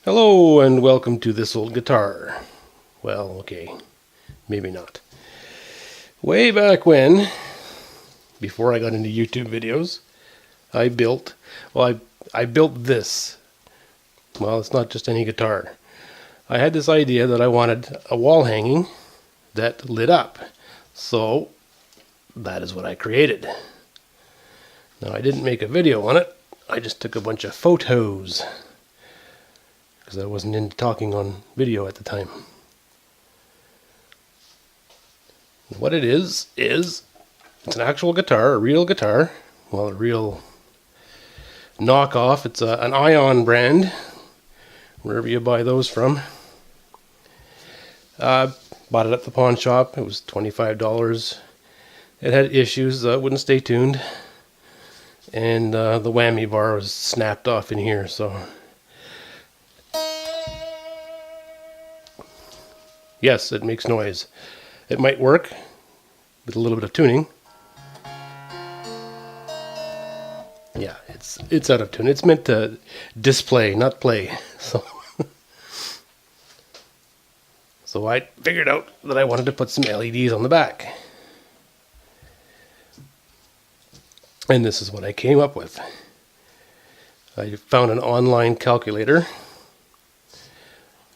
Hello and welcome to This Old Guitar. Well, okay, maybe not. Way back when, before I got into YouTube videos, I built this. Well, it's not just any guitar. I had this idea that I wanted a wall hanging that lit up. So, that is what I created. Now, I didn't make a video on it. I just took a bunch of photos, because I wasn't into talking on video at the time. What it is it's an actual guitar, a real guitar. Well, a real knockoff. It's an Ion brand, wherever you buy those from. Bought it at the pawn shop. It was $25. It had issues, wouldn't stay tuned. And the whammy bar was snapped off in here, so... Yes, it makes noise. It might work with a little bit of tuning. Yeah, it's out of tune. It's meant to display, not play. So I figured out that I wanted to put some LEDs on the back. And this is what I came up with. I found an online calculator.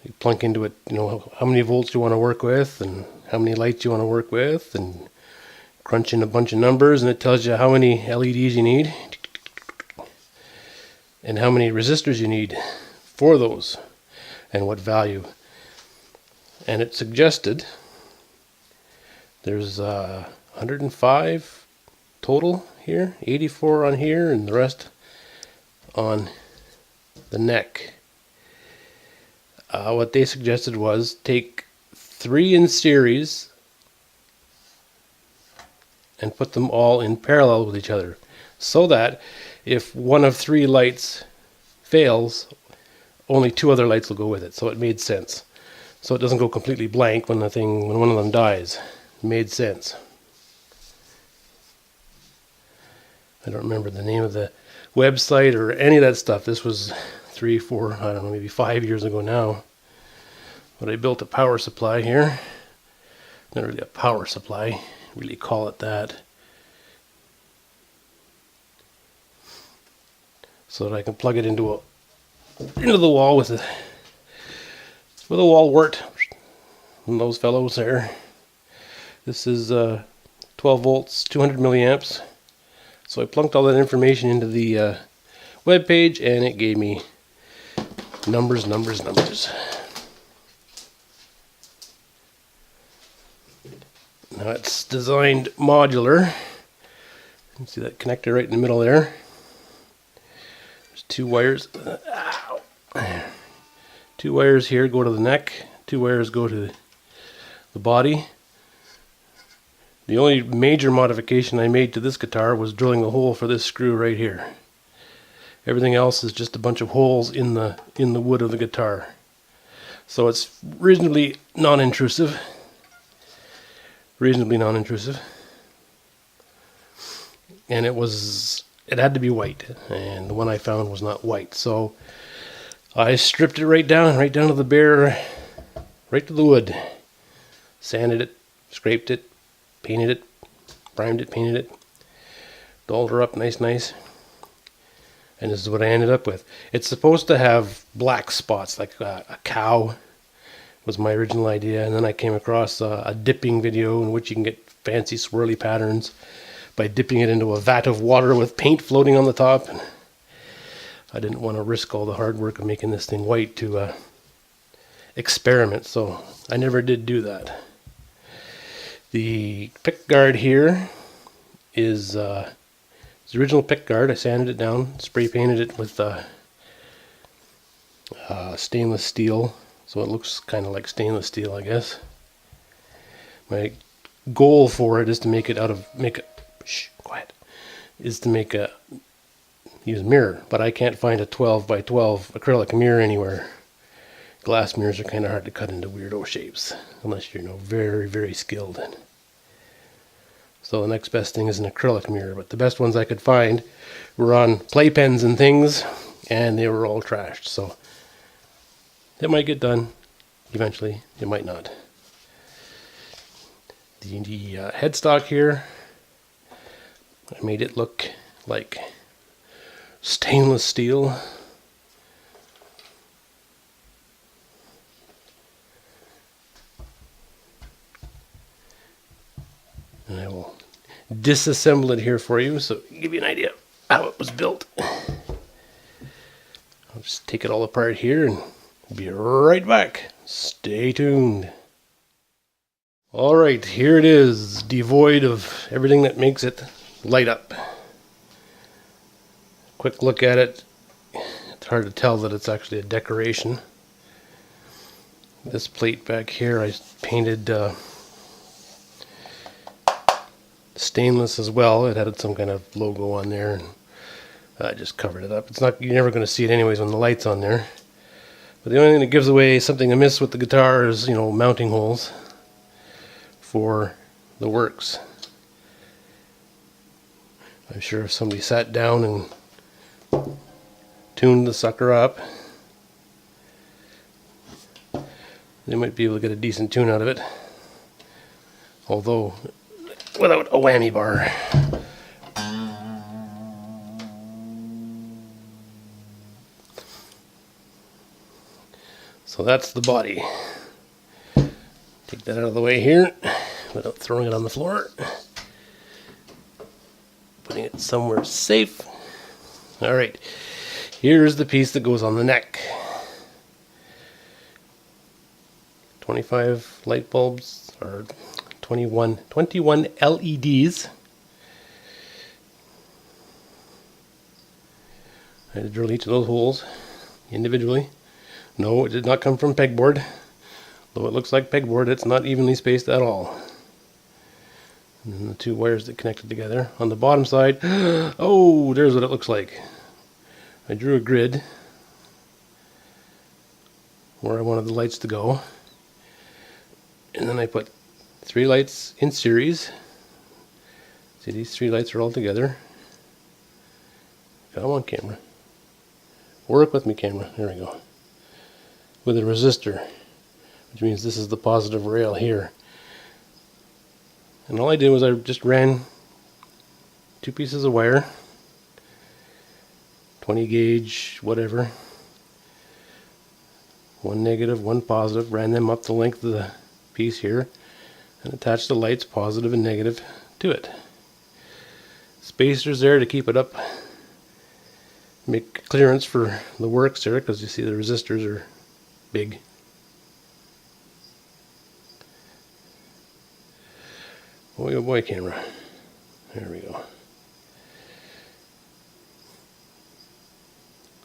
You plunk into it, how many volts you want to work with and how many lights you want to work with, and crunch in a bunch of numbers, and it tells you how many LEDs you need and how many resistors you need for those and what value. And it suggested there's 105 total here, 84 on here, and the rest on the neck. What they suggested was take 3 in series and put them all in parallel with each other, so that if one of 3 lights fails, only 2 other lights will go with it. So it made sense. So it doesn't go completely blank when one of them dies. It made sense. I don't remember the name of the website or any of that stuff. This was 3, 4, I don't know, maybe 5 years ago now. But I built a power supply here. Not really a power supply, really call it that. So that I can plug it into the wall with a wall wart. And those fellows there. This is 12 volts, 200 milliamps. So I plunked all that information into the web page, and it gave me numbers. Now it's designed modular. You can see that connector right in the middle there. There's 2 wires. Ow. 2 wires here go to the neck. 2 wires go to the body. The only major modification I made to this guitar was drilling a hole for this screw right here. Everything else is just a bunch of holes in the wood of the guitar. So it's reasonably non-intrusive. And it had to be white, and the one I found was not white. So I stripped it right down to the bare, right to the wood. Sanded it, scraped it, painted it, primed it, painted it, dolled her up nice. And this is what I ended up with. It's supposed to have black spots, like a cow, was my original idea. And then I came across a dipping video in which you can get fancy swirly patterns by dipping it into a vat of water with paint floating on the top. And I didn't want to risk all the hard work of making this thing white to experiment, so I never did do that. The pick guard here is the original pick guard. I sanded it down, spray painted it with stainless steel, so it looks kind of like stainless steel, I guess. My goal for it is to use a mirror, but I can't find a 12 by 12 acrylic mirror anywhere. Glass mirrors are kind of hard to cut into weirdo shapes, unless you're very, very skilled. So the next best thing is an acrylic mirror, but the best ones I could find were on playpens and things, and they were all trashed. So It might get done eventually, it might not. The headstock here, I made it look like stainless steel. And I will disassemble it here for you so give you an idea how it was built. I'll just take it all apart here and be right back. Stay tuned. Alright, here it is, devoid of everything that makes it light up. Quick look at it. It's hard to tell that it's actually a decoration. This plate back here I painted stainless as well. It had some kind of logo on there, and I just covered it up. It's not, you're never going to see it anyways when the light's on there. But the only thing that gives away something amiss with the guitar is, you know, mounting holes for the works. I'm sure if somebody sat down and tuned the sucker up, they might be able to get a decent tune out of it. Although, without a whammy bar. So that's the body. Take that out of the way here without throwing it on the floor. Putting it somewhere safe. Alright, here's the piece that goes on the neck. 25 light bulbs, or 21 LEDs. I had to drill each of those holes individually. No, it did not come from pegboard. Though it looks like pegboard, it's not evenly spaced at all. And then the two wires that connected together. On the bottom side, oh, there's what it looks like. I drew a grid where I wanted the lights to go. And then I put 3 lights in series. See, these 3 lights are all together. Come on, camera. Work with me, camera. There we go. With a resistor, which means this is the positive rail here. And all I did was I just ran 2 pieces of wire, 20 gauge, whatever. 1 negative, 1 positive, ran them up the length of the piece here, and attached the lights, positive and negative, to it. Spacers there to keep it up, make clearance for the works there, because you see the resistors are big. Boy, oh boy, camera. There we go.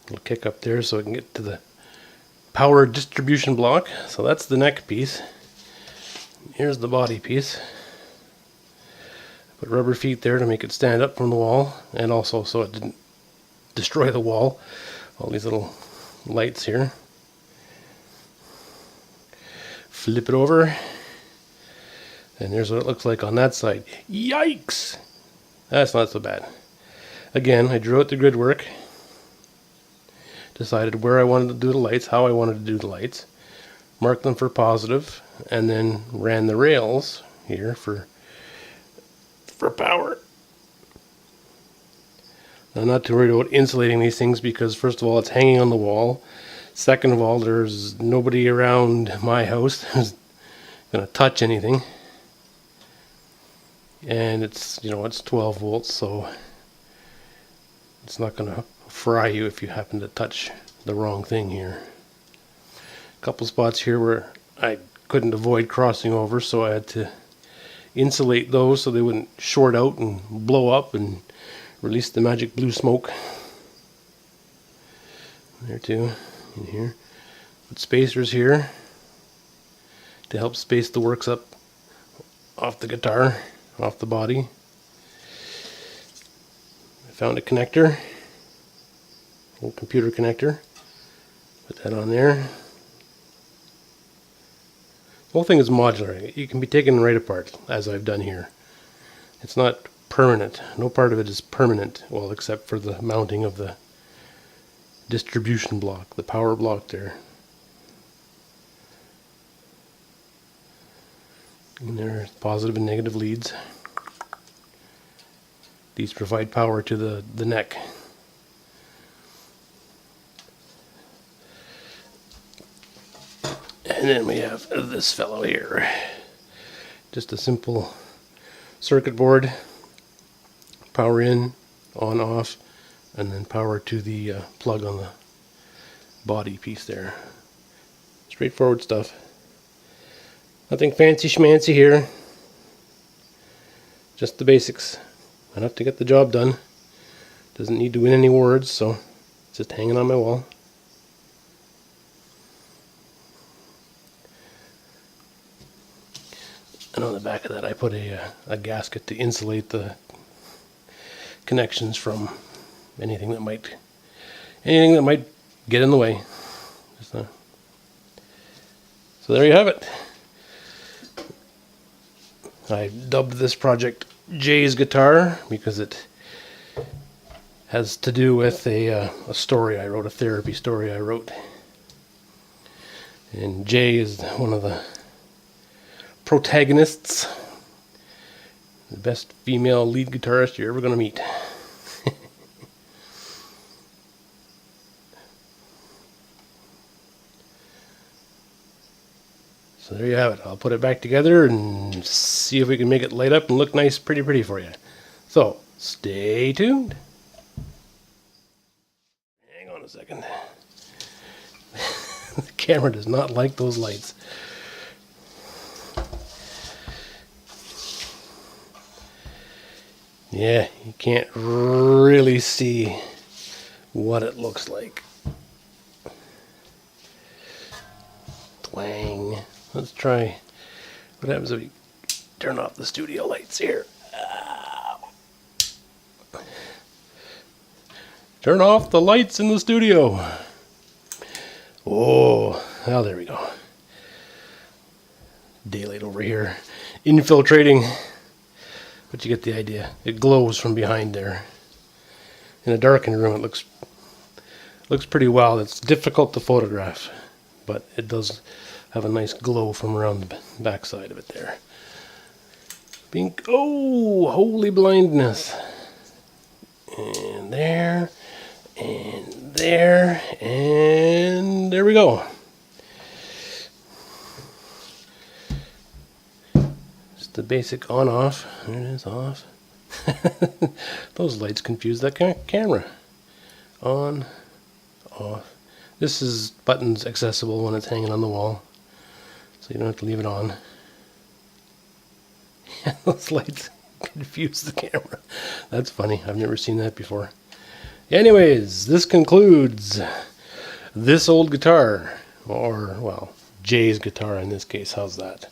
Little kick up there so I can get to the power distribution block. So that's the neck piece. Here's the body piece. Put rubber feet there to make it stand up from the wall, and also so it didn't destroy the wall. All these little lights here. Flip it over, and there's what it looks like on that side. Yikes! That's not so bad. Again, I drew out the grid work, decided where I wanted to do the lights, how I wanted to do the lights, marked them for positive, and then ran the rails here for power. I'm not too worried about insulating these things because, first of all, it's hanging on the wall. Second of all, there's nobody around my house who's going to touch anything. And it's, you know, it's 12 volts, so it's not going to fry you if you happen to touch the wrong thing here. A couple spots here where I couldn't avoid crossing over, so I had to insulate those so they wouldn't short out and blow up and release the magic blue smoke. There too, in here. Put spacers here to help space the works up off the guitar, off the body. I found a connector, old computer connector. Put that on there. The whole thing is modular. It can be taken right apart, as I've done here. It's not permanent. No part of it is permanent, well, except for the mounting of the distribution block, the power block there. And there's positive and negative leads. These provide power to the neck. And then we have this fellow here. Just a simple circuit board. Power in, on, off, and then power to the plug on the body piece there. Straightforward stuff. Nothing fancy schmancy here. Just the basics. Enough to get the job done. Doesn't need to win any awards, so it's just hanging on my wall. And on the back of that I put a gasket to insulate the connections from anything that might get in the way. So there you have it. I dubbed this project Jay's Guitar because it has to do with a story I wrote, a therapy story I wrote. And Jay is one of the protagonists, the best female lead guitarist you're ever going to meet. So there you have it. I'll put it back together and see if we can make it light up and look nice, pretty for you. So, stay tuned. Hang on a second. The camera does not like those lights. Yeah, you can't really see what it looks like. Twang. Let's try. What happens if we turn off the studio lights here? Turn off the lights in the studio. Oh, well, there we go. Daylight over here. Infiltrating. But you get the idea. It glows from behind there. In a darkened room, it looks pretty wild. It's difficult to photograph, but it does have a nice glow from around the back side of it there. Pink. Oh, holy blindness. And there. And there. And there we go. Just the basic on-off. There it is, off. Those lights confuse that camera. On, off. This is buttons accessible when it's hanging on the wall, so you don't have to leave it on. Those lights confuse the camera. That's funny. I've never seen that before. Anyways, this concludes this old guitar, or, well, Jay's guitar in this case. How's that?